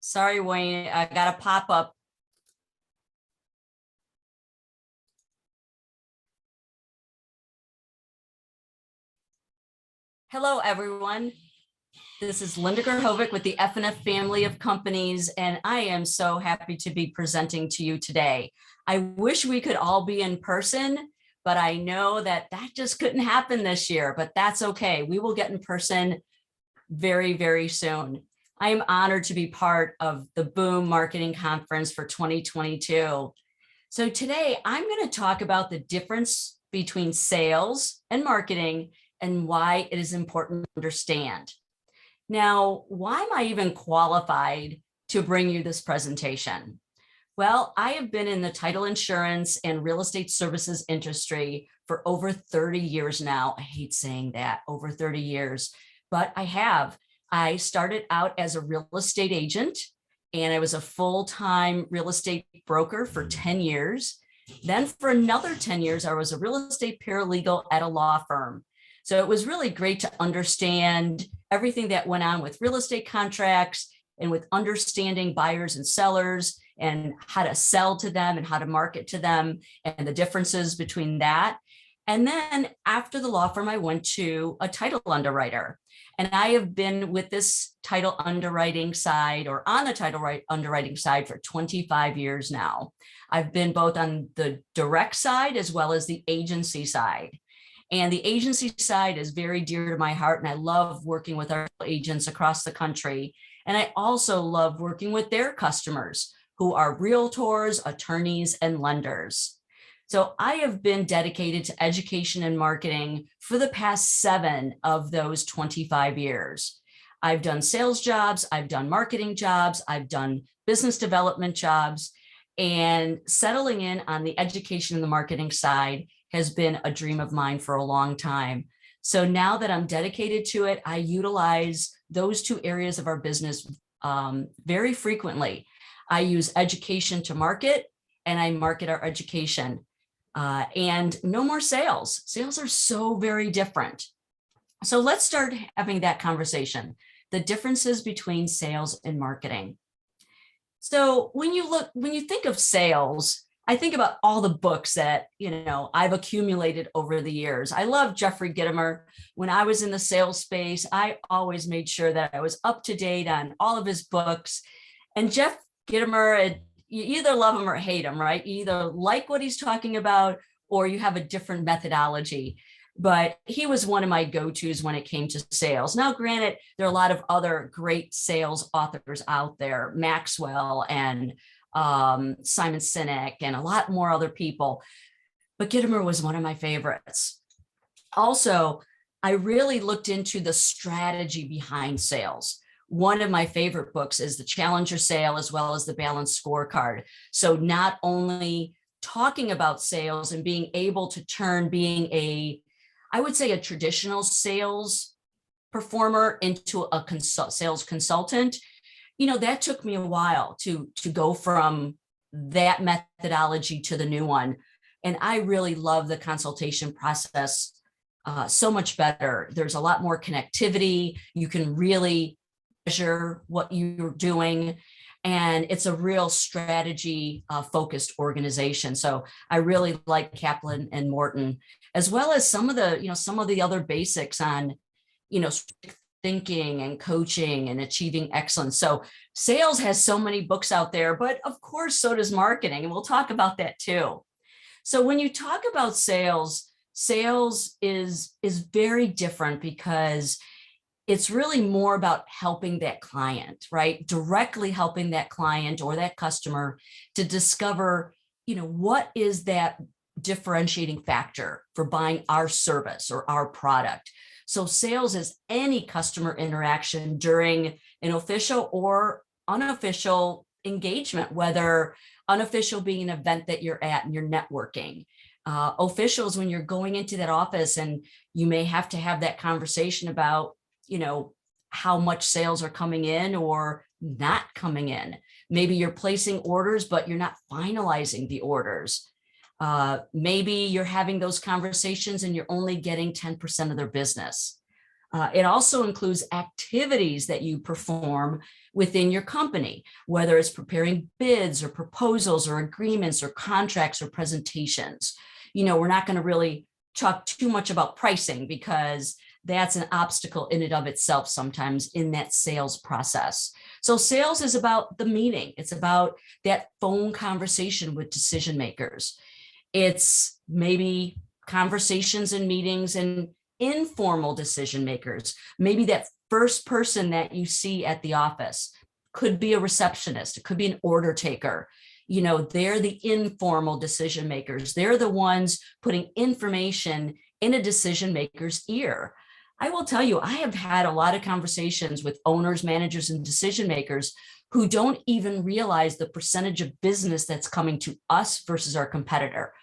Sorry, Wayne, I got a pop-up. Hello, everyone. This is Linda Grahovec with the F&F family of companies, and I am so happy to be presenting to you today. I wish we could all be in person, but I know that just couldn't happen this year, but that's okay. We will get in person very, very soon. I am honored to be part of the Boom Marketing Conference for 2022. So today I'm going to talk about the difference between sales and marketing and why it is important to understand. Now, why am I even qualified to bring you this presentation? Well, I have been in the title insurance and real estate services industry for over 30 years now. I hate saying that, over 30 years, but I have. I started out as a real estate agent, and I was a full-time real estate broker for 10 years. Then for another 10 years, I was a real estate paralegal at a law firm. So it was really great to understand everything that went on with real estate contracts and with understanding buyers and sellers and how to sell to them and how to market to them and the differences between that. And then after the law firm, I went to a title underwriter. And I have been with this title underwriting side or on the title underwriting side for 25 years now. I've been both on the direct side as well as the agency side. And the agency side is very dear to my heart, and I love working with our agents across the country. And I also love working with their customers, who are realtors, attorneys, and lenders. So I have been dedicated to education and marketing for the past 7 of those 25 years. I've done sales jobs, I've done marketing jobs, I've done business development jobs, and settling in on the education and the marketing side has been a dream of mine for a long time. So now that I'm dedicated to it, I utilize those 2 areas of our business very frequently. I use education to market, and I market our education. And no more sales. Sales are so very different. So let's start having that conversation, the differences between sales and marketing. So when you think of sales, I think about all the books that, I've accumulated over the years. I love Jeffrey Gitomer. When I was in the sales space, I always made sure that I was up to date on all of his books. And Jeff Gitomer, you either love him or hate him, right? You either like what he's talking about or you have a different methodology. But he was one of my go-tos when it came to sales. Now, granted, there are a lot of other great sales authors out there, Maxwell and Simon Sinek and a lot more other people. But Gitomer was one of my favorites. Also, I really looked into the strategy behind sales. One of my favorite books is The Challenger Sale, as well as The Balanced Scorecard. So not only talking about sales and being able to turn being I would say a traditional sales performer into a sales consultant, that took me a while to go from that methodology to the new one. And I really love the consultation process so much better. There's a lot more connectivity. You can really measure what you're doing. And it's a real strategy focused organization. So I really like Kaplan and Morton, as well as some of the other basics on, thinking and coaching and achieving excellence. So sales has so many books out there, but of course, so does marketing. And we'll talk about that too. So when you talk about sales is very different because it's really more about helping that client, right? Directly helping that client or that customer to discover, what is that differentiating factor for buying our service or our product. So sales is any customer interaction during an official or unofficial engagement, whether unofficial being an event that you're at and you're networking. Officials, when you're going into that office and you may have to have that conversation about, how much sales are coming in or not coming in. Maybe you're placing orders, but you're not finalizing the orders. Maybe you're having those conversations and you're only getting 10% of their business. It also includes activities that you perform within your company, whether it's preparing bids or proposals or agreements or contracts or presentations. We're not going to really talk too much about pricing because that's an obstacle in and of itself sometimes in that sales process. So sales is about the meeting. It's about that phone conversation with decision makers. It's maybe conversations and meetings and informal decision makers. Maybe that first person that you see at the office could be a receptionist. It could be an order taker. They're the informal decision makers. They're the ones putting information in a decision maker's ear. I will tell you, I have had a lot of conversations with owners, managers, and decision makers who don't even realize the percentage of business that's coming to us versus our competitor.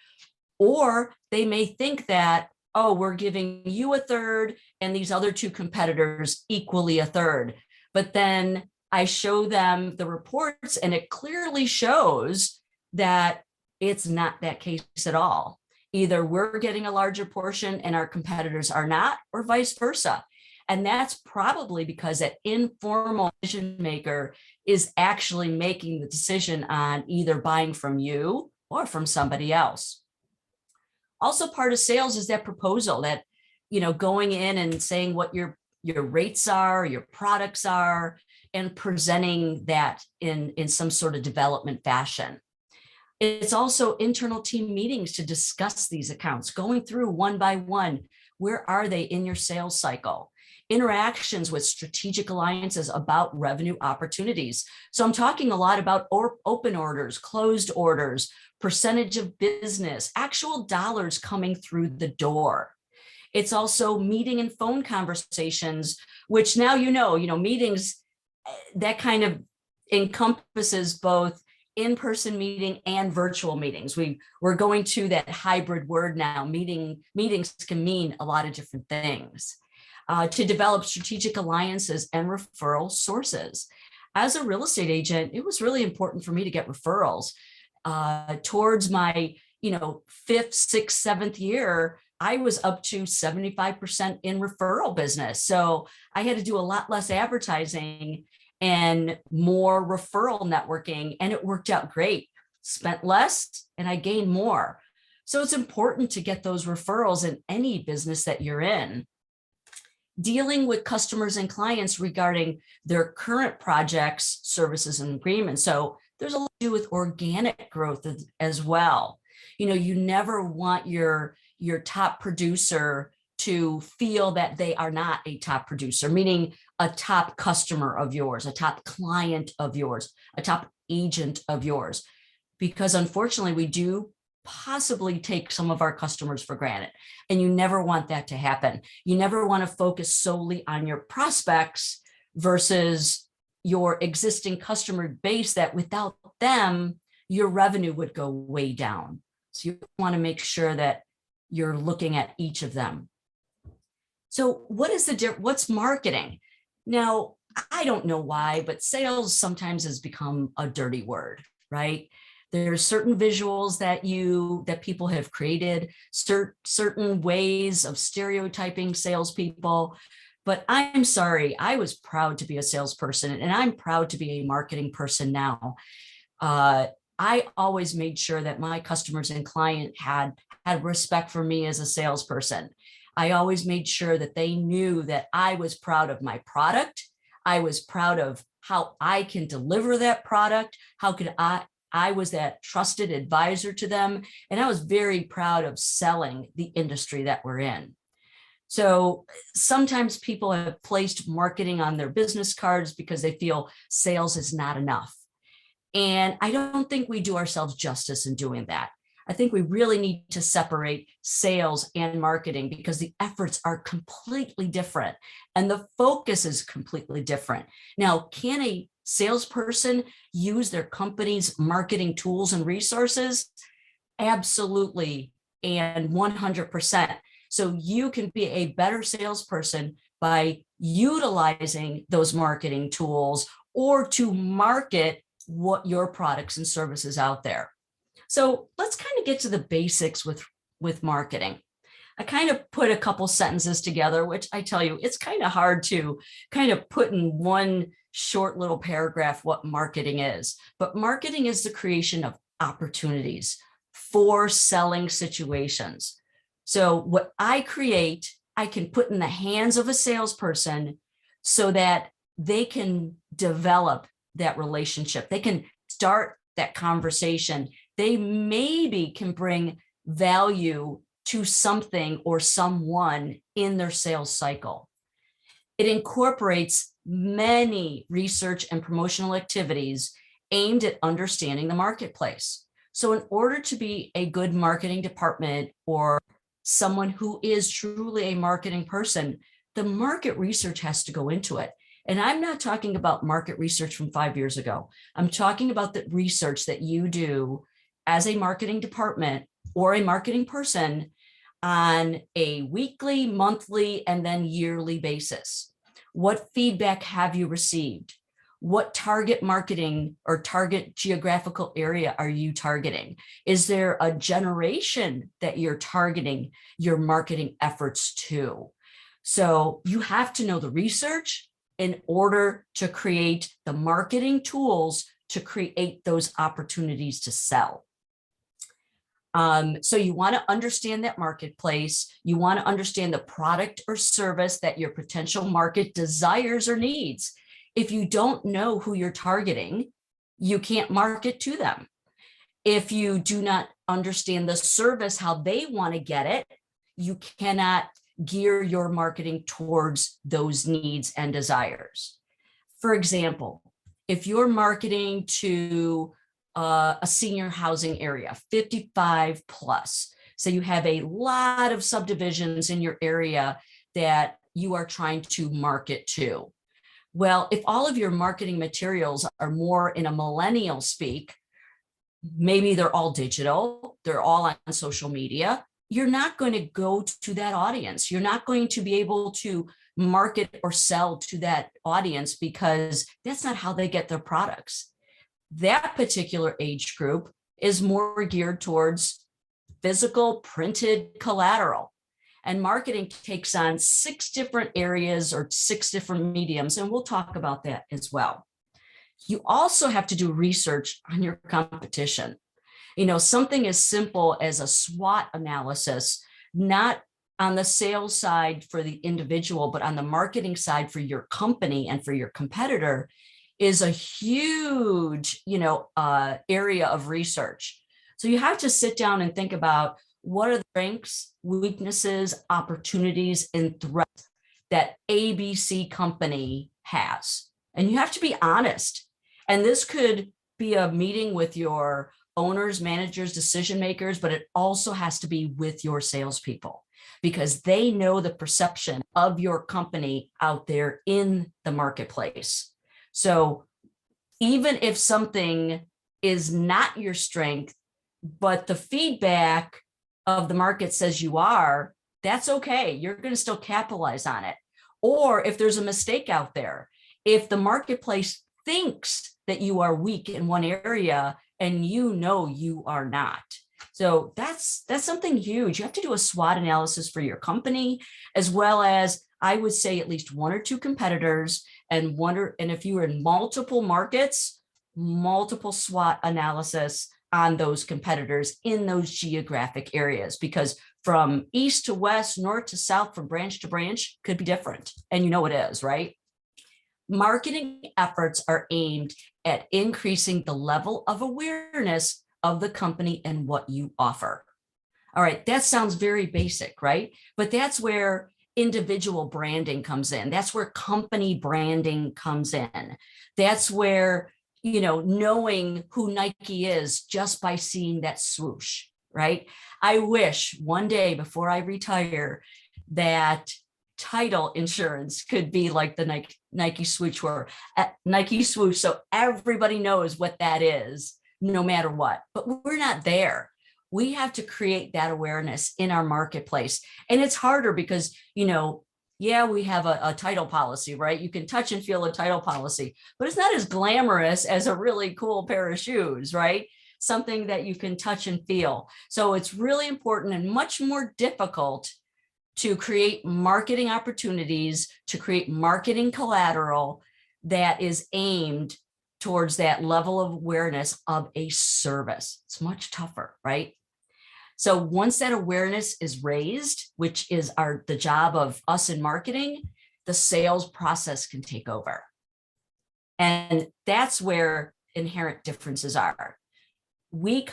Or they may think that, oh, we're giving you a third and these other two competitors equally a third. But then I show them the reports and it clearly shows that it's not that case at all. Either we're getting a larger portion and our competitors are not, or vice versa. And that's probably because that informal decision maker is actually making the decision on either buying from you or from somebody else. Also, part of sales is that proposal, that, going in and saying what your rates are, your products are, and presenting that in some sort of development fashion. It's also internal team meetings to discuss these accounts, going through one by one. Where are they in your sales cycle? Interactions with strategic alliances about revenue opportunities. So I'm talking a lot about open orders, closed orders, percentage of business, actual dollars coming through the door. It's also meeting and phone conversations, which now, meetings, that kind of encompasses both in-person meeting and virtual meetings. We're going to that hybrid word now. Meetings can mean a lot of different things. To develop strategic alliances and referral sources. As a real estate agent, it was really important for me to get referrals. Towards my, fifth, sixth, seventh year, I was up to 75% in referral business. So I had to do a lot less advertising and more referral networking, and it worked out great. Spent less and I gained more. So it's important to get those referrals in any business that you're in. Dealing with customers and clients regarding their current projects, services, and agreements. So there's a lot to do with organic growth as well. You never want your top producer to feel that they are not a top producer, meaning a top customer of yours, a top client of yours, a top agent of yours. Because unfortunately, we do possibly take some of our customers for granted. And you never want that to happen. You never want to focus solely on your prospects versus your existing customer base, that without them, your revenue would go way down. So you want to make sure that you're looking at each of them. So what's marketing? Now, I don't know why, but sales sometimes has become a dirty word, right? There's certain visuals that people have created, certain ways of stereotyping salespeople. But I'm sorry, I was proud to be a salesperson, and I'm proud to be a marketing person now. I always made sure that my customers and client had respect for me as a salesperson. I always made sure that they knew that I was proud of my product. I was proud of how I can deliver that product. I was that trusted advisor to them. And I was very proud of selling the industry that we're in. So sometimes people have placed marketing on their business cards because they feel sales is not enough. And I don't think we do ourselves justice in doing that. I think we really need to separate sales and marketing because the efforts are completely different and the focus is completely different. Now, can a salesperson use their company's marketing tools and resources? Absolutely, and 100%. So you can be a better salesperson by utilizing those marketing tools or to market what your products and services out there. So let's kind of get to the basics with marketing. I kind of put a couple sentences together, which I tell you, it's kind of hard to kind of put in one short little paragraph what marketing is. But marketing is the creation of opportunities for selling situations. So what I create, I can put in the hands of a salesperson so that they can develop that relationship. They can start that conversation. They maybe can bring value to something or someone in their sales cycle. It incorporates many research and promotional activities aimed at understanding the marketplace. So in order to be a good marketing department or someone who is truly a marketing person, the market research has to go into it. And I'm not talking about market research from 5 years ago. I'm talking about the research that you do as a marketing department or a marketing person on a weekly, monthly, and then yearly basis. What feedback have you received? What target marketing or target geographical area are you targeting? Is there a generation that you're targeting your marketing efforts to? So you have to know the research in order to create the marketing tools to create those opportunities to sell. So you want to understand that marketplace. You want to understand the product or service that your potential market desires or needs. If you don't know who you're targeting, you can't market to them. If you do not understand the service, how they want to get it, you cannot gear your marketing towards those needs and desires. For example, if you're marketing to a senior housing area, 55 plus, so you have a lot of subdivisions in your area that you are trying to market to. Well, if all of your marketing materials are more in a millennial speak, maybe they're all digital, they're all on social media, you're not going to go to that audience. You're not going to be able to market or sell to that audience because that's not how they get their products. That particular age group is more geared towards physical printed collateral. And marketing takes on 6 different areas or 6 different mediums, and we'll talk about that as well. You also have to do research on your competition. Something as simple as a SWOT analysis, not on the sales side for the individual, but on the marketing side for your company and for your competitor, is a huge, area of research. So you have to sit down and think about what are the strengths, weaknesses, opportunities, and threats that ABC company has. And you have to be honest. And this could be a meeting with your owners, managers, decision makers, but it also has to be with your salespeople because they know the perception of your company out there in the marketplace. So even if something is not your strength, but the feedback of the market says you are, that's okay. You're going to still capitalize on it. Or if there's a mistake out there, if the marketplace thinks that you are weak in one area and you are not. So that's something huge. You have to do a SWOT analysis for your company, as well as I would say at least 1 or 2 competitors and if you are in multiple markets, multiple SWOT analysis on those competitors in those geographic areas, because from east to west, north to south, from branch to branch could be different. And it is, right? Marketing efforts are aimed at increasing the level of awareness of the company and what you offer. All right, that sounds very basic, right? But that's where individual branding comes in. That's where company branding comes in. That's where, knowing who Nike is just by seeing that swoosh, right? I wish one day before I retire that title insurance could be like the Nike swoosh or Nike swoosh, so everybody knows what that is no matter what. But we're not there. We have to create that awareness in our marketplace. And it's harder because, we have a title policy, right? You can touch and feel a title policy, but it's not as glamorous as a really cool pair of shoes, right? Something that you can touch and feel. So it's really important and much more difficult to create marketing opportunities, to create marketing collateral that is aimed towards that level of awareness of a service. It's much tougher, right? So once that awareness is raised, which is the job of us in marketing, the sales process can take over. And that's where inherent differences are. We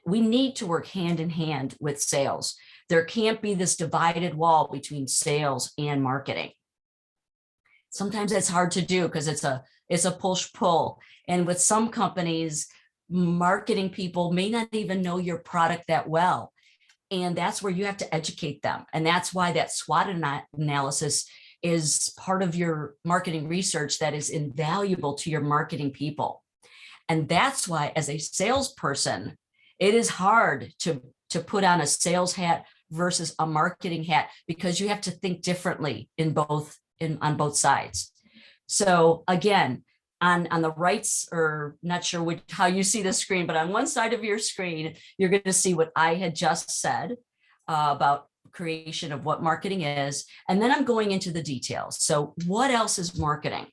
need to work hand in hand with sales. There can't be this divided wall between sales and marketing. Sometimes it's hard to do because it's a push-pull. And with some companies, marketing people may not even know your product that well. And that's where you have to educate them. And that's why that SWOT analysis is part of your marketing research that is invaluable to your marketing people. And that's why, as a salesperson, it is hard to put on a sales hat versus a marketing hat, because you have to think differently on both sides. So again, on the rights, or not sure how you see the screen, but on one side of your screen, you're going to see what I had just said about creation of what marketing is. And then I'm going into the details. So what else is marketing?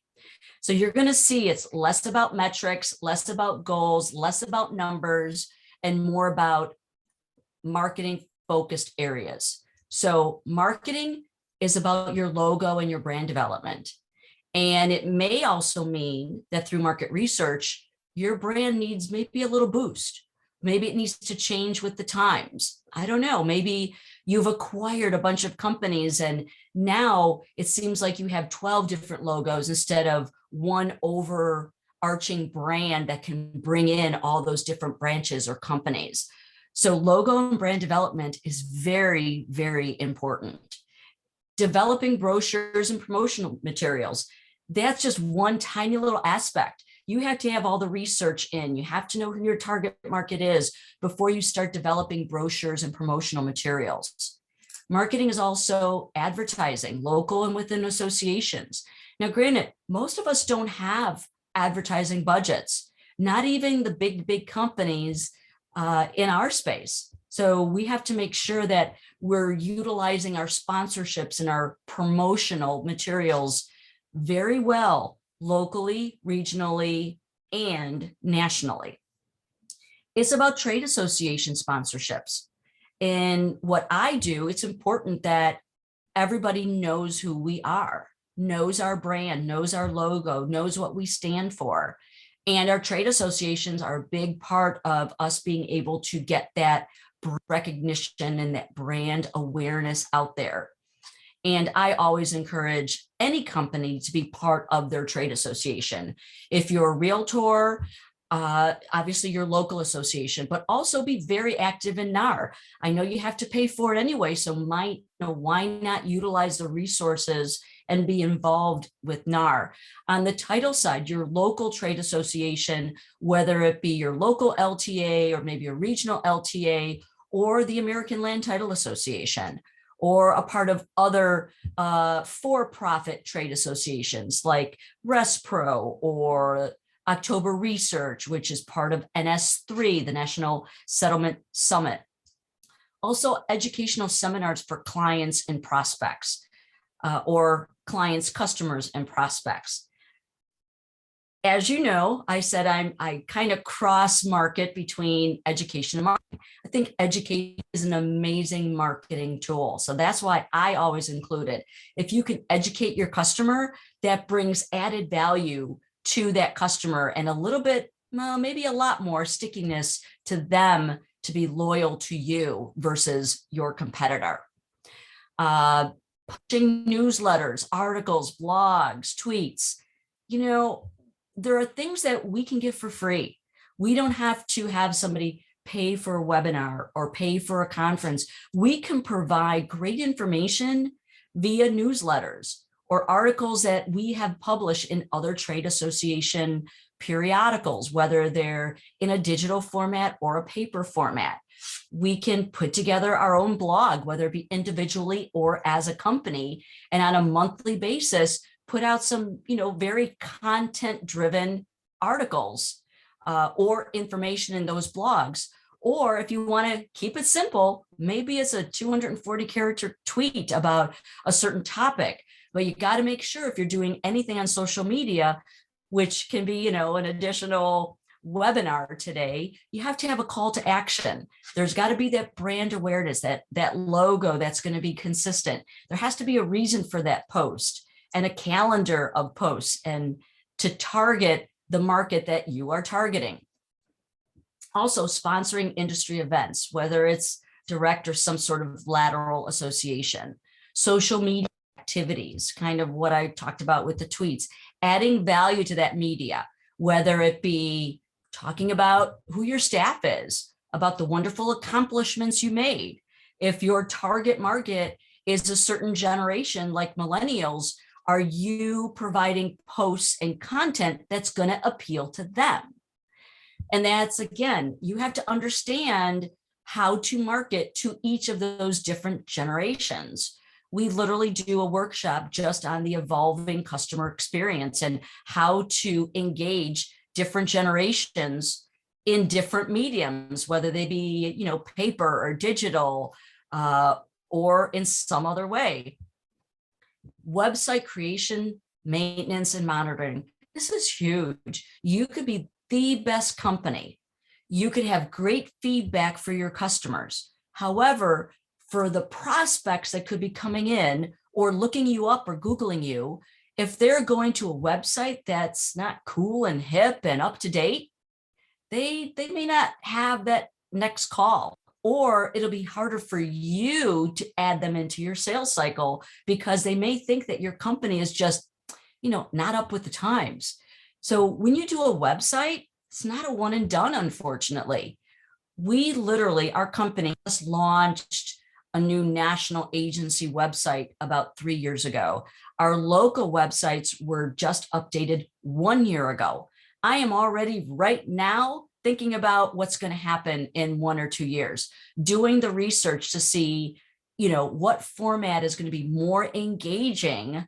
So you're going to see it's less about metrics, less about goals, less about numbers, and more about marketing focused areas. So marketing is about your logo and your brand development. And it may also mean that through market research, your brand needs maybe a little boost. Maybe it needs to change with the times. I don't know. Maybe you've acquired a bunch of companies and now it seems like you have 12 different logos instead of one overarching brand that can bring in all those different branches or companies. So logo and brand development is very, very important. Developing brochures and promotional materials, that's just one tiny little aspect. You have to have all the research in. You have to know who your target market is before you start developing brochures and promotional materials. Marketing is also advertising, local and within associations. Now, granted, most of us don't have advertising budgets, not even the big companies in our space. So we have to make sure that we're utilizing our sponsorships and our promotional materials very well, locally, regionally, and nationally. It's about trade association sponsorships. And what I do, it's important that everybody knows who we are, knows our brand, knows our logo, knows what we stand for. And our trade associations are a big part of us being able to get that recognition and that brand awareness out there. And I always encourage any company to be part of their trade association. If you're a realtor, obviously your local association, but also be very active in NAR. I know you have to pay for it anyway, so why not utilize the resources and be involved with NAR? On the title side, your local trade association, whether it be your local LTA or maybe a regional LTA or the American Land Title Association, or a part of other for-profit trade associations like ResPro or October Research, which is part of NS3, the National Settlement Summit. Also, educational seminars for clients and prospects, or clients, customers, and prospects. As you know, I said I kind of cross market between education and marketing. I think education is an amazing marketing tool. So that's why I always include it. If you can educate your customer, that brings added value to that customer and a little bit, well, maybe a lot more stickiness to them to be loyal to you versus your competitor. Pushing newsletters, articles, blogs, tweets, there are things that we can give for free. We don't have to have somebody pay for a webinar or pay for a conference. We can provide great information via newsletters or articles that we have published in other trade association periodicals, whether they're in a digital format or a paper format. We can put together our own blog, whether it be individually or as a company, and on a monthly basis, put out some, very content-driven articles or information in those blogs. Or if you want to keep it simple, maybe it's a 240 character tweet about a certain topic, but you got to make sure if you're doing anything on social media, which can be, an additional webinar today, you have to have a call to action. There's got to be that brand awareness, that logo that's going to be consistent. There has to be a reason for that post and a calendar of posts and to target the market that you are targeting. Also, sponsoring industry events, whether it's direct or some sort of lateral association. Social media activities, kind of what I talked about with the tweets, adding value to that media, whether it be talking about who your staff is, about the wonderful accomplishments you made. If your target market is a certain generation like millennials, are you providing posts and content that's going to appeal to them? And that's, again, you have to understand how to market to each of those different generations. We literally do a workshop just on the evolving customer experience and how to engage different generations in different mediums, whether they be, paper or digital, or in some other way. Website creation, maintenance, and monitoring. This is huge. You could be the best company. You could have great feedback for your customers. However, for the prospects that could be coming in or looking you up or Googling you, if they're going to a website that's not cool and hip and up to date, they may not have that next call, or it'll be harder for you to add them into your sales cycle because they may think that your company is just, not up with the times. So when you do a website, it's not a one and done, unfortunately. We literally, our company just launched a new national agency website about 3 years ago. Our local websites were just updated 1 year ago. I am already right now thinking about what's going to happen in 1 or 2 years, doing the research to see, what format is going to be more engaging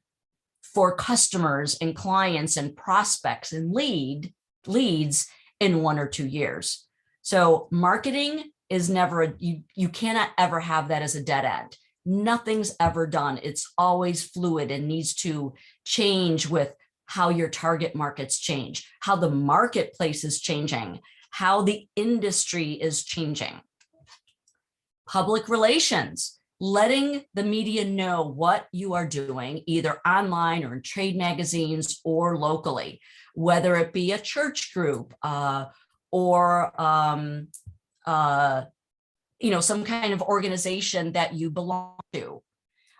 for customers and clients and prospects and leads in 1 or 2 years. So marketing is never, you cannot ever have that as a dead end. Nothing's ever done. It's always fluid and needs to change with how your target markets change, how the marketplace is changing, how the industry is changing. Public relations, letting the media know what you are doing, either online or in trade magazines or locally, whether it be a church group or some kind of organization that you belong to.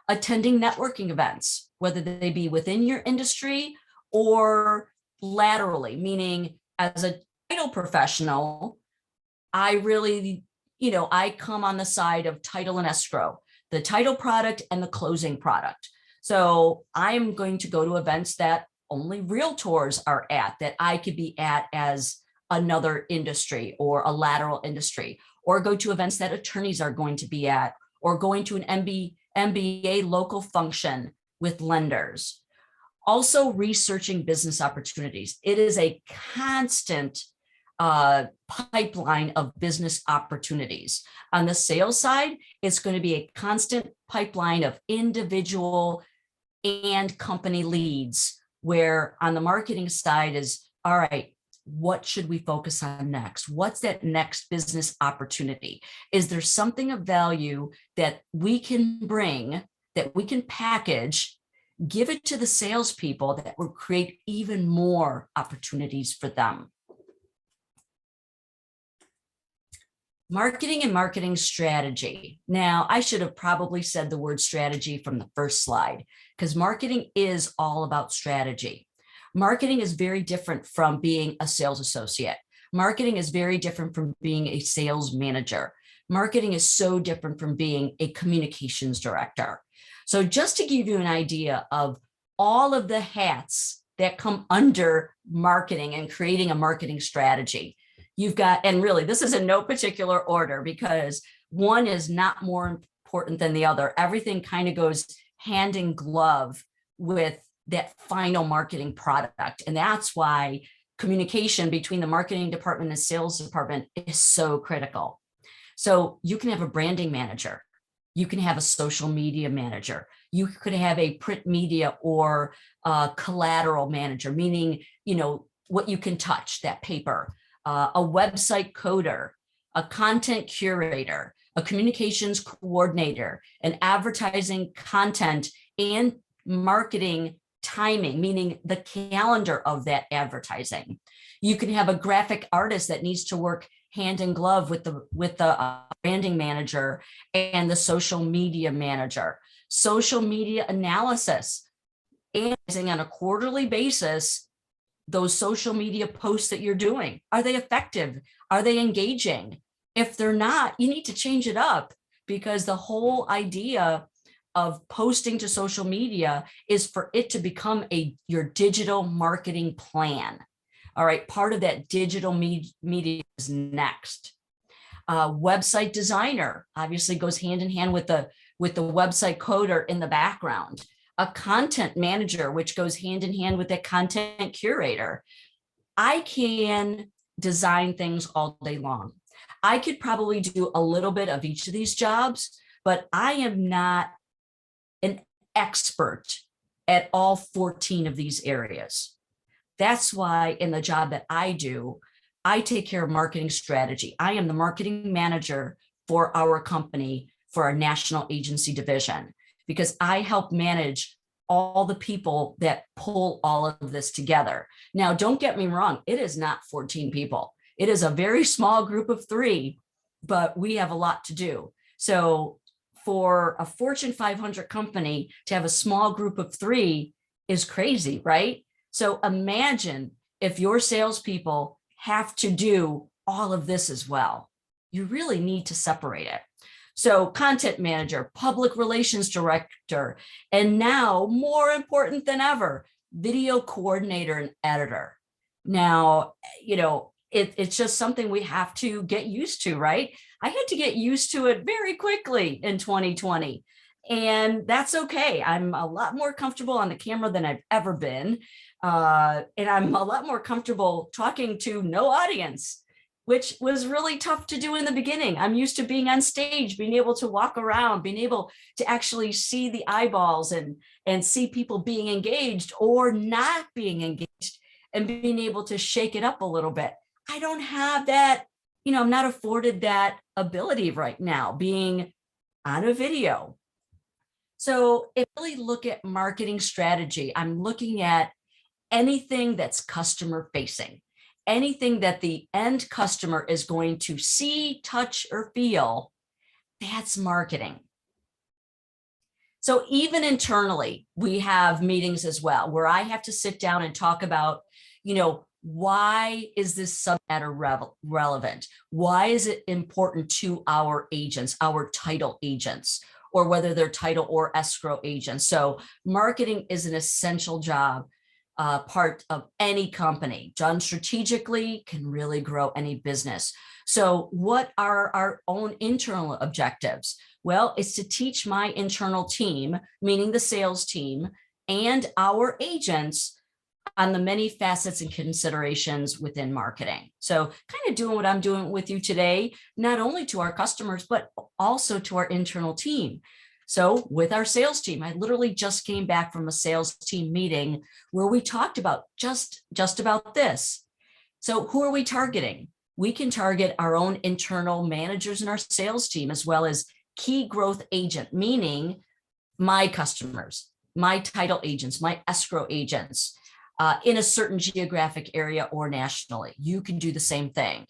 Attending networking events, whether they be within your industry or laterally, meaning as a title professional, I really, I come on the side of title and escrow, the title product and the closing product. So I'm going to go to events that only realtors are at, that I could be at as another industry or a lateral industry, or go to events that attorneys are going to be at, or going to an MBA local function with lenders. Also researching business opportunities. It is a constant pipeline of business opportunities. On the sales side, it's going to be a constant pipeline of individual and company leads, where on the marketing side is, all right, what should we focus on next? What's that next business opportunity? Is there something of value that we can bring, that we can package, give it to the salespeople that will create even more opportunities for them? Marketing and marketing strategy. Now, I should have probably said the word strategy from the first slide, because marketing is all about strategy. Marketing is very different from being a sales associate. Marketing is very different from being a sales manager. Marketing is so different from being a communications director. So just to give you an idea of all of the hats that come under marketing and creating a marketing strategy, you've got, and really this is in no particular order because one is not more important than the other. Everything kind of goes hand in glove with that final marketing product. And that's why communication between the marketing department and sales department is so critical. So you can have a branding manager. You can have a social media manager. You could have a print media or a collateral manager, meaning, what you can touch, that paper, a website coder, a content curator, a communications coordinator, an advertising content and marketing timing, meaning the calendar of that advertising. You can have a graphic artist that needs to work hand in glove with the branding manager and the social media manager. Social media analysis, analyzing on a quarterly basis those social media posts that you're doing. Are they effective? Are they engaging? If they're not, you need to change it up, because the whole idea of posting to social media is for it to become your digital marketing plan. All right, part of that digital media is next. Website designer obviously goes hand in hand with the website coder in the background. A content manager, which goes hand in hand with that content curator. I can design things all day long. I could probably do a little bit of each of these jobs, but I am not an expert at all 14 of these areas. That's why in the job that I do, I take care of marketing strategy. I am the marketing manager for our company, for our national agency division, because I help manage all the people that pull all of this together. Now, don't get me wrong, it is not 14 people. It is a very small group of 3, but we have a lot to do. So for a Fortune 500 company to have a small group of 3 is crazy, right? So imagine if your salespeople have to do all of this as well. You really need to separate it. So content manager, public relations director, and now more important than ever, video coordinator and editor. Now, it's just something we have to get used to, right? I had to get used to it very quickly in 2020. And that's okay. I'm a lot more comfortable on the camera than I've ever been. And I'm a lot more comfortable talking to no audience, which was really tough to do in the beginning. I'm used to being on stage, being able to walk around, being able to actually see the eyeballs and see people being engaged or not being engaged, and being able to shake it up a little bit. I don't have that, I'm not afforded that ability right now, being on a video. So if I really look at marketing strategy, I'm looking at anything that's customer facing, anything that the end customer is going to see, touch, or feel. That's marketing. So even internally, we have meetings as well, where I have to sit down and talk about, why is this subject matter relevant? Why is it important to our agents, our title agents, or whether they're title or escrow agents? So marketing is an essential job, part of any company. Done strategically can really grow any business. So what are our own internal objectives? Well, it's to teach my internal team, meaning the sales team, and our agents on the many facets and considerations within marketing. So kind of doing what I'm doing with you today, not only to our customers, but also to our internal team. So with our sales team, I literally just came back from a sales team meeting where we talked about just about this. So who are we targeting? We can target our own internal managers in our sales team, as well as key growth agent, meaning my customers, my title agents, my escrow agents, in a certain geographic area or nationally. You can do the same thing.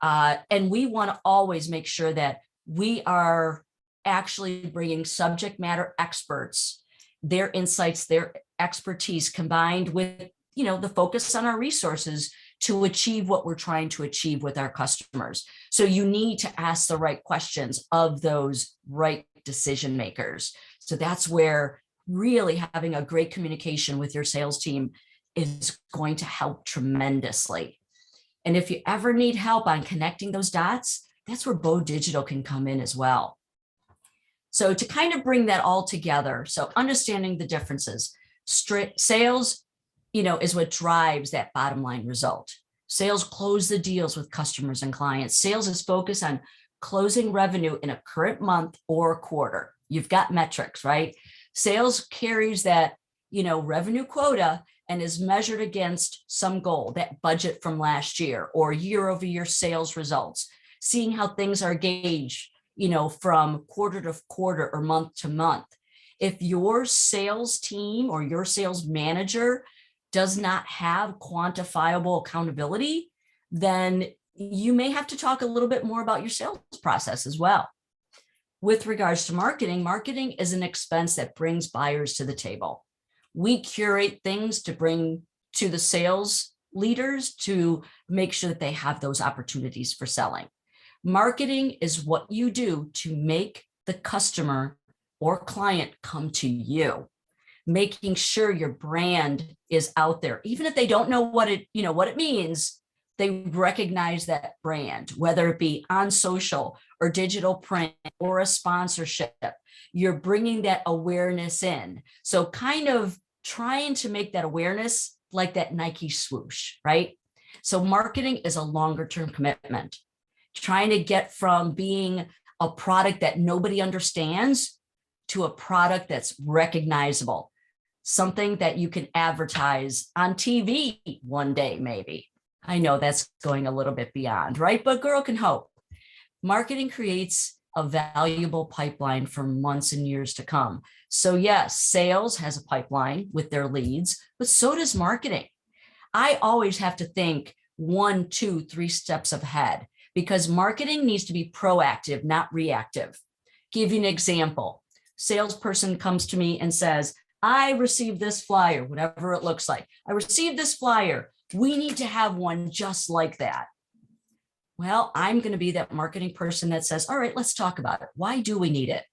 And we want to always make sure that we are actually bringing subject matter experts, their insights, their expertise, combined with, the focus on our resources to achieve what we're trying to achieve with our customers. So you need to ask the right questions of those right decision makers. So that's where really having a great communication with your sales team is going to help tremendously. And if you ever need help on connecting those dots, that's where Bo Digital can come in as well. So to kind of bring that all together, so understanding the differences, sales, is what drives that bottom line result. Sales close the deals with customers and clients. Sales is focused on closing revenue in a current month or quarter. You've got metrics, right? Sales carries that, revenue quota and is measured against some goal, that budget from last year or year over year sales results, seeing how things are gauged, from quarter to quarter or month to month. If your sales team or your sales manager does not have quantifiable accountability, then you may have to talk a little bit more about your sales process as well. With regards to marketing, marketing is an expense that brings buyers to the table. We curate things to bring to the sales leaders to make sure that they have those opportunities for selling. Marketing is what you do to make the customer or client come to you, making sure your brand is out there. Even if they don't know what it means, they recognize that brand, whether it be on social or digital print or a sponsorship. You're bringing that awareness in. So kind of trying to make that awareness like that Nike swoosh, right? So marketing is a longer term commitment, trying to get from being a product that nobody understands to a product that's recognizable, something that you can advertise on TV one day, maybe. I know that's going a little bit beyond, right? But girl can hope. Marketing creates a valuable pipeline for months and years to come. So yes, sales has a pipeline with their leads, but so does marketing. I always have to think 1, 2, 3 steps ahead because marketing needs to be proactive, not reactive. Give you an example. Salesperson comes to me and says, I received this flyer, whatever it looks like. I received this flyer. We need to have one just like that. Well, I'm going to be that marketing person that says, all right, let's talk about it. Why do we need it?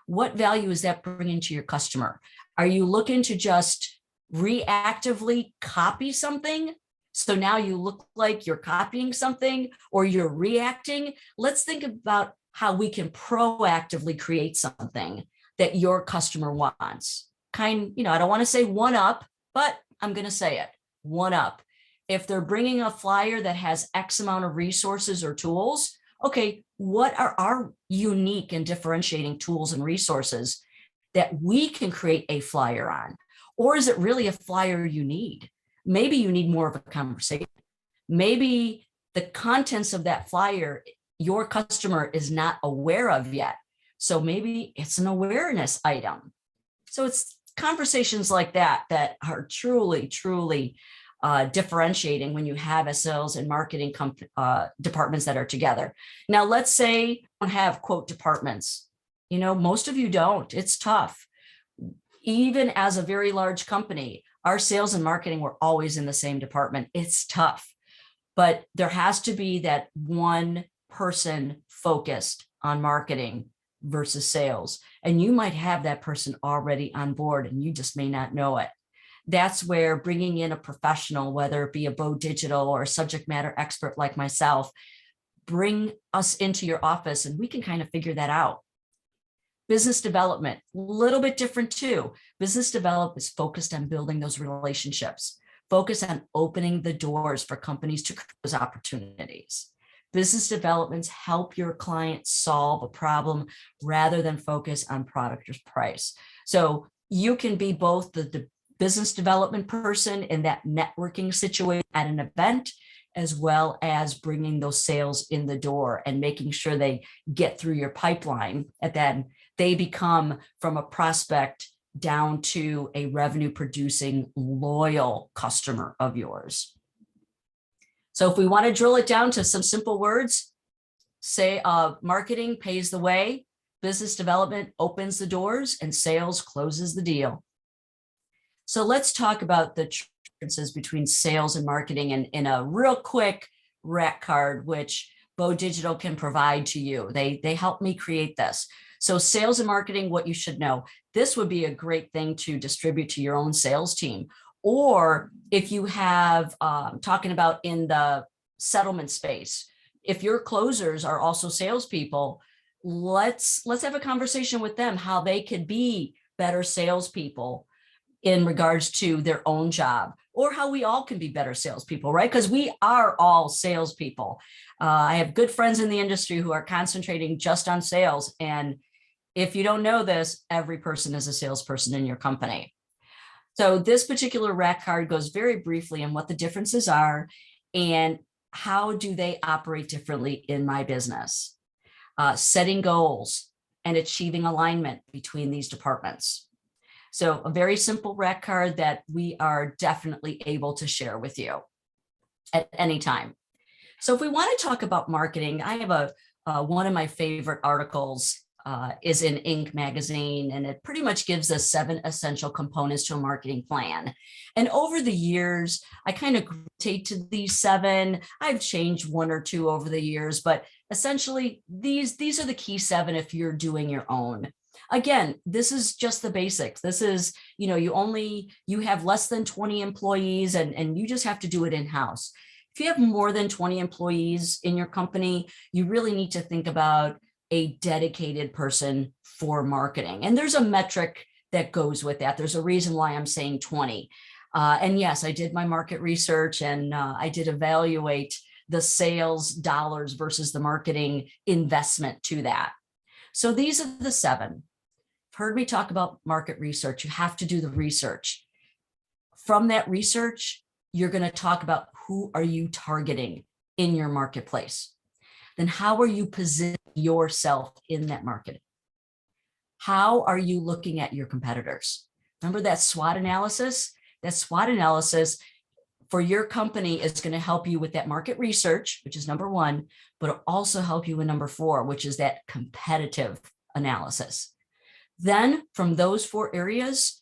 What value is that bringing to your customer? Are you looking to just reactively copy something? So now you look like you're copying something or you're reacting. Let's think about how we can proactively create something that your customer wants. I don't want to say one up, but I'm going to say it, one up. If they're bringing a flyer that has X amount of resources or tools, okay, what are our unique and differentiating tools and resources that we can create a flyer on? Or is it really a flyer you need? Maybe you need more of a conversation. Maybe the contents of that flyer, your customer is not aware of yet. So maybe it's an awareness item. So it's conversations like that that are truly, truly differentiating when you have a sales and marketing departments that are together. Now, let's say you don't have quote departments. Most of you don't. It's tough. Even as a very large company, our sales and marketing were always in the same department. It's tough, but there has to be that one person focused on marketing versus sales. And you might have that person already on board and you just may not know it. That's where bringing in a professional, whether it be a Bo Digital or a subject matter expert like myself, bring us into your office and we can kind of figure that out. Business development, a little bit different too. Business development is focused on building those relationships, focus on opening the doors for companies to create those opportunities. Business developments help your client solve a problem rather than focus on product or price. So you can be both the business development person in that networking situation at an event, as well as bringing those sales in the door and making sure they get through your pipeline. And then they become from a prospect down to a revenue producing loyal customer of yours. So if we want to drill it down to some simple words, say marketing pays the way, business development opens the doors, and sales closes the deal. So let's talk about the differences between sales and marketing in a real quick rack card, which Bo Digital can provide to you. They help me create this. So sales and marketing, what you should know. This would be a great thing to distribute to your own sales team. Or if you have, talking about in the settlement space, if your closers are also salespeople, let's have a conversation with them how they could be better salespeople in regards to their own job or how we all can be better salespeople, right? Because we are all salespeople. I have good friends in the industry who are concentrating just on sales. And if you don't know this, every person is a salesperson in your company. So this particular rack card goes very briefly on what the differences are and how do they operate differently in my business. Setting goals and achieving alignment between these departments. So a very simple rack card that we are definitely able to share with you at any time. So if we want to talk about marketing, I have one of my favorite articles is in Inc. magazine, and it pretty much gives us 7 essential components to a marketing plan. And over the years, I kind of gravitate to these 7. I've changed 1 or 2 over the years, but essentially these are the key 7 if you're doing your own. Again, this is just the basics. This is, you have less than 20 employees and you just have to do it in-house. If you have more than 20 employees in your company, you really need to think about a dedicated person for marketing. And there's a metric that goes with that. There's a reason why I'm saying 20. And yes, I did my market research and I did evaluate the sales dollars versus the marketing investment to that. So these are the 7. You've heard me talk about market research. You have to do the research. From that research, you're going to talk about who are you targeting in your marketplace. Then how are you positioning yourself in that market? How are you looking at your competitors? Remember that SWOT analysis? That SWOT analysis for your company is going to help you with that market research, which is number 1, but it'll also help you in number 4, which is that competitive analysis. Then from those 4 areas,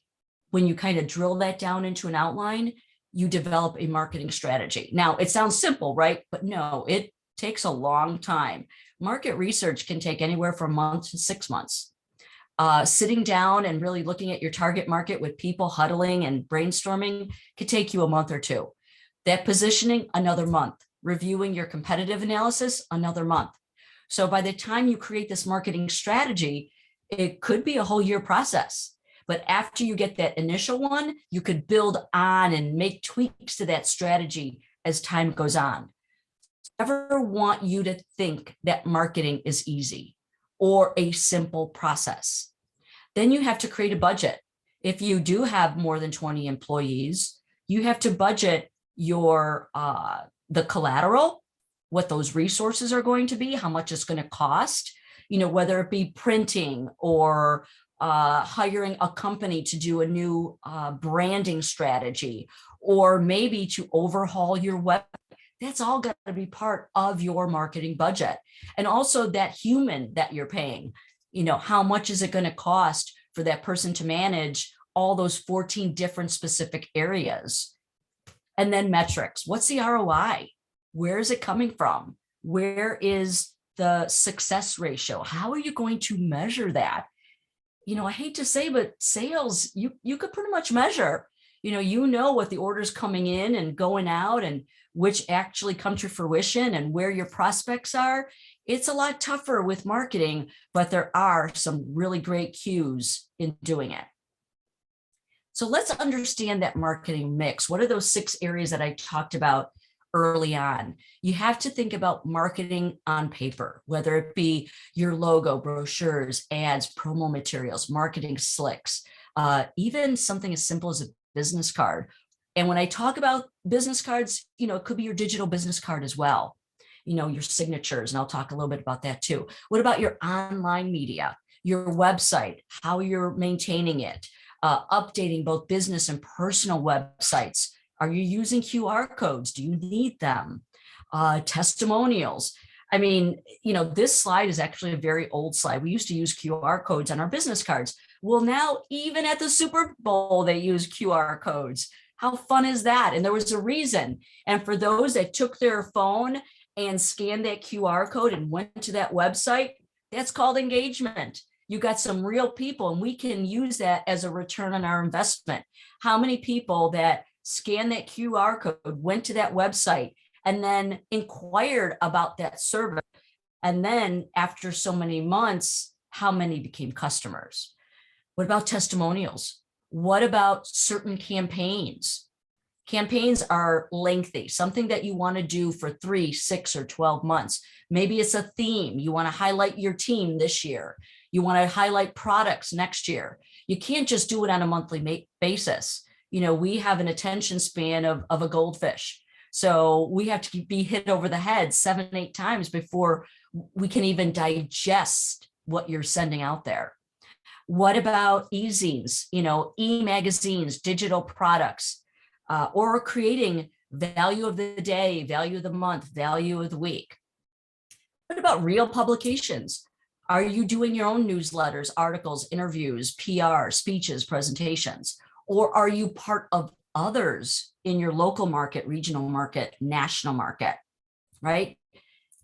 when you kind of drill that down into an outline, you develop a marketing strategy. Now, it sounds simple, right? But no, it takes a long time. Market research can take anywhere from a month to 6 months. Sitting down and really looking at your target market with people huddling and brainstorming could take you a month or 2. That positioning, another month. Reviewing your competitive analysis, another month. So by the time you create this marketing strategy, it could be a whole year process. But after you get that initial one, you could build on and make tweaks to that strategy as time goes on. I never want you to think that marketing is easy or a simple process. Then you have to create a budget. If you do have more than 20 employees, you have to budget your the collateral, what those resources are going to be, how much it's going to cost, whether it be printing or hiring a company to do a new branding strategy, or maybe to overhaul your website. That's all got to be part of your marketing budget. And also that human that you're paying, how much is it going to cost for that person to manage all those 14 different specific areas? And then metrics. What's the ROI? Where is it coming from? Where is the success ratio? How are you going to measure that? I hate to say, but sales, you could pretty much measure. What the orders coming in and going out and which actually come to fruition and where your prospects are. It's a lot tougher with marketing, but there are some really great cues in doing it. So let's understand that marketing mix. What are those 6 areas that I talked about early on? You have to think about marketing on paper, whether it be your logo, brochures, ads, promo materials, marketing slicks, even something as simple as a business card. And when I talk about business cards, it could be your digital business card as well, your signatures, and I'll talk a little bit about that too. What about your online media, your website, how you're maintaining it, updating both business and personal websites? Are you using QR codes? Do you need them? Testimonials. I mean, this slide is actually a very old slide. We used to use QR codes on our business cards. Well, now even at the Super Bowl, they use QR codes. How fun is that? And there was a reason. And for those that took their phone and scanned that QR code and went to that website, that's called engagement. You got some real people, and we can use that as a return on our investment. How many people that scanned that QR code, went to that website, and then inquired about that service? And then after so many months, how many became customers? What about testimonials? What about certain campaigns? Campaigns are lengthy, something that you want to do for 3, 6, or 12 months. Maybe it's a theme. You want to highlight your team this year. You want to highlight products next year. You can't just do it on a monthly basis. We have an attention span of a goldfish. So we have to be hit over the head 7, 8 times before we can even digest what you're sending out there. What about e-zines, e-magazines, digital products, or creating value of the day, value of the month, value of the week? What about real publications? Are you doing your own newsletters, articles, interviews, PR, speeches, presentations? Or are you part of others in your local market, regional market, national market, right?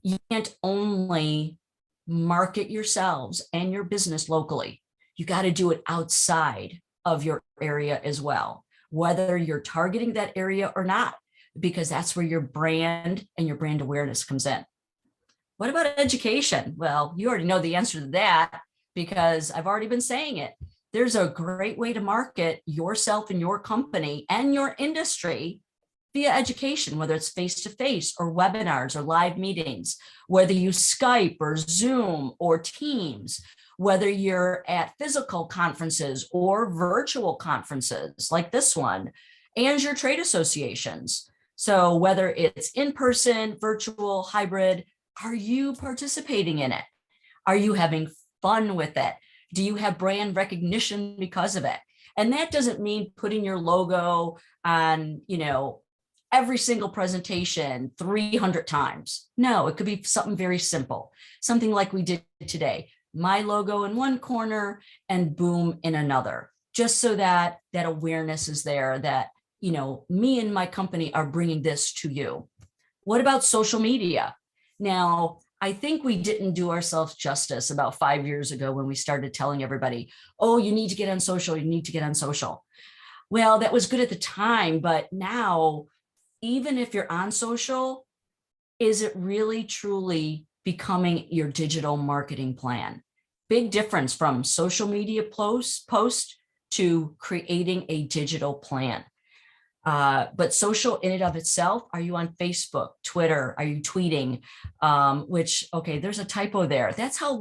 You can't only market yourselves and your business locally. You got to do it outside of your area as well, whether you're targeting that area or not, because that's where your brand and your brand awareness comes in. What about education? Well, you already know the answer to that because I've already been saying it. There's a great way to market yourself and your company and your industry via education, whether it's face-to-face or webinars or live meetings, whether you Skype or Zoom or Teams, whether you're at physical conferences or virtual conferences like this one, and your trade associations. So whether it's in-person, virtual, hybrid, are you participating in it? Are you having fun with it? Do you have brand recognition because of it? And that doesn't mean putting your logo on, every single presentation 300 times. No, it could be something very simple, something like we did today. My logo in one corner and boom in another, just so that that awareness is there that, me and my company are bringing this to you. What about social media? Now, I think we didn't do ourselves justice about 5 years ago when we started telling everybody, oh, you need to get on social, you need to get on social. Well, that was good at the time, but now, even if you're on social, is it really truly becoming your digital marketing plan? Big difference from social media post to creating a digital plan. But social in and of itself, are you on Facebook, Twitter? Are you tweeting? Okay, there's a typo there. That's how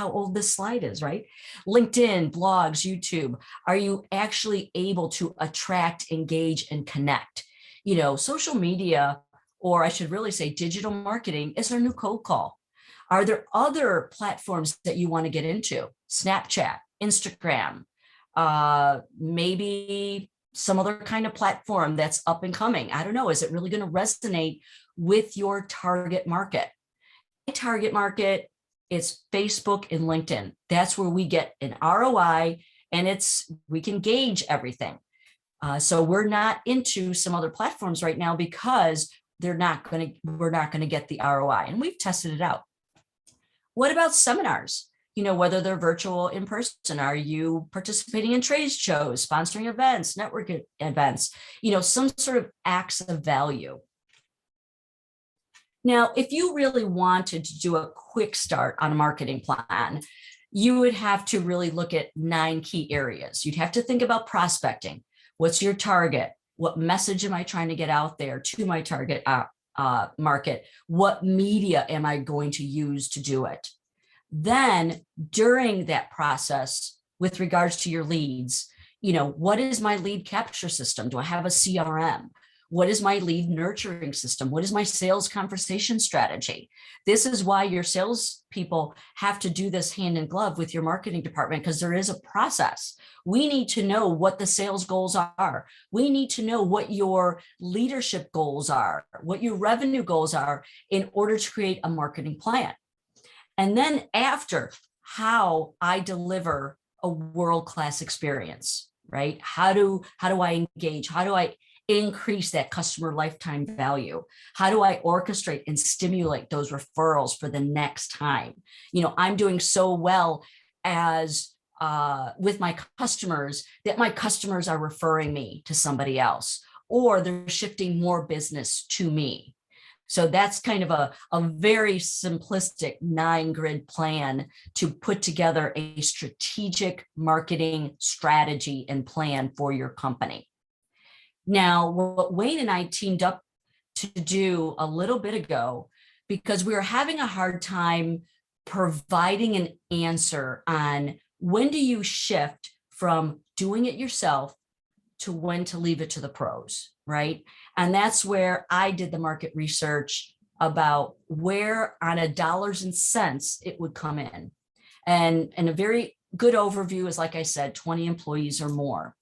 old this slide is, right? LinkedIn, blogs, YouTube. Are you actually able to attract, engage, and connect? Social media, or I should really say digital marketing, is our new cold call. Are there other platforms that you want to get into? Snapchat, Instagram, maybe some other kind of platform that's up and coming. I don't know. Is it really going to resonate with your target market? My target market is Facebook and LinkedIn. That's where we get an ROI, and we can gauge everything. So we're not into some other platforms right now because we're not going to get the ROI, and we've tested it out. What about seminars? Whether they're virtual or in person, are you participating in trade shows, sponsoring events, networking events, some sort of acts of value. Now, if you really wanted to do a quick start on a marketing plan, you would have to really look at 9 key areas. You'd have to think about prospecting. What's your target? What message am I trying to get out there to my target market? What media am I going to use to do it? Then during that process, with regards to your leads, what is my lead capture system? Do I have a CRM? What is my lead nurturing system? What is my sales conversation strategy? This is why your sales people have to do this hand in glove with your marketing department, because there is a process. We need to know what the sales goals are. We need to know what your leadership goals are, what your revenue goals are in order to create a marketing plan. And then after, how I deliver a world-class experience, right? How do I engage? How do I increase that customer lifetime value? How do I orchestrate and stimulate those referrals for the next time? I'm doing so well as with my customers that my customers are referring me to somebody else, or they're shifting more business to me. So that's kind of a very simplistic 9-grid plan to put together a strategic marketing strategy and plan for your company. Now, what Wayne and I teamed up to do a little bit ago, because we were having a hard time providing an answer on when do you shift from doing it yourself to when to leave it to the pros, right? And that's where I did the market research about where on a dollars and cents it would come in. And a very good overview is, like I said, 20 employees or more.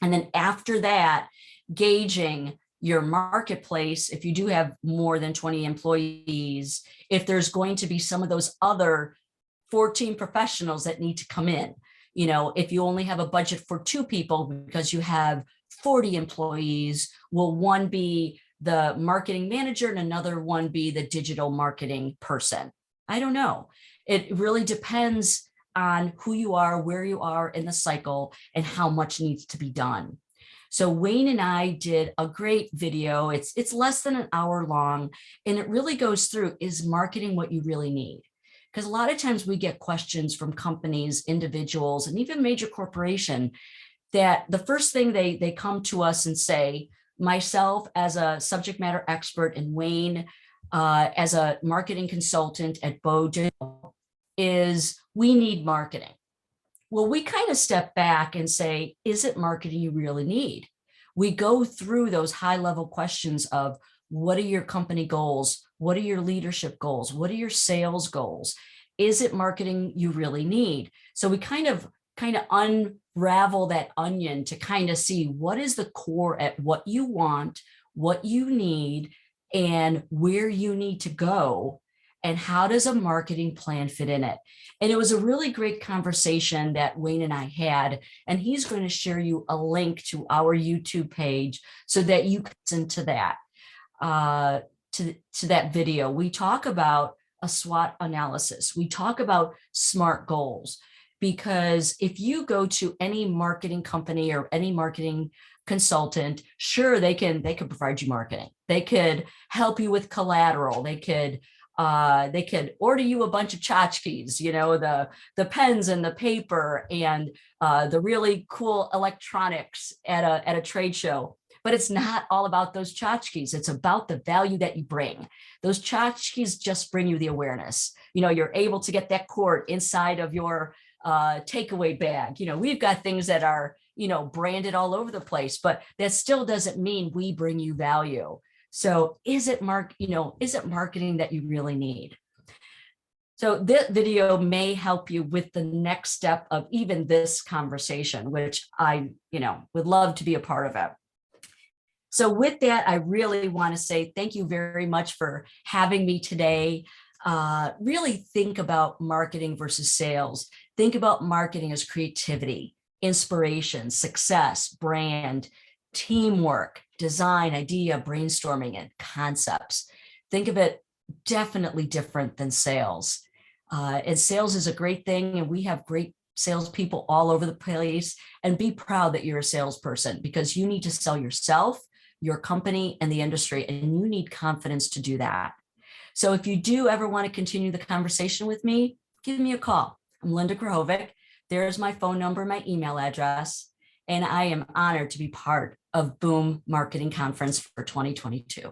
And then after that, gauging your marketplace, if you do have more than 20 employees, if there's going to be some of those other 14 professionals that need to come in. You know, if you only have a budget for 2 people because you have 40 employees, will one be the marketing manager and another one be the digital marketing person? I don't know. It really depends on who you are, where you are in the cycle, and how much needs to be done. So Wayne and I did a great video. It's less than an hour long, and it really goes through, is marketing what you really need? Because a lot of times we get questions from companies, individuals, and even major corporation that the first thing they come to us and say, myself as a subject matter expert and Wayne as a marketing consultant at Bo Digital, is we need marketing. Well, we kind of step back and say, is it marketing you really need? We go through those high level questions of, what are your company goals? What are your leadership goals? What are your sales goals? Is it marketing you really need? So we kind of unravel that onion to kind of see what is the core at what you want, what you need, and where you need to go, and how does a marketing plan fit in it? And it was a really great conversation that Wayne and I had, and he's going to share you a link to our YouTube page so that you can listen to that. To that video. We talk about a SWOT analysis. We talk about SMART goals, because if you go to any marketing company or any marketing consultant, sure, they can provide you marketing. They could help you with collateral. They could order you a bunch of tchotchkes, you know, the pens and the paper and the really cool electronics at a trade show. But it's not all about those tchotchkes. It's about the value that you bring. Those tchotchkes just bring you the awareness. You know, you're able to get that quart inside of your takeaway bag. You know, we've got things that are, you know, branded all over the place, but that still doesn't mean we bring you value. So is it marketing that you really need? So this video may help you with the next step of even this conversation, which I, would love to be a part of it. So with that, I really want to say thank you very much for having me today. Really think about marketing versus sales. Think about marketing as creativity, inspiration, success, brand, teamwork, design, idea, brainstorming, and concepts. Think of it definitely different than sales. And sales is a great thing, and we have great salespeople all over the place. And be proud that you're a salesperson, because you need to sell yourself, your company, and the industry, and you need confidence to do that. So if you do ever want to continue the conversation with me, give me a call. I'm Linda Grahovec. There's my phone number, my email address, and I am honored to be part of Boom Marketing Conference for 2022.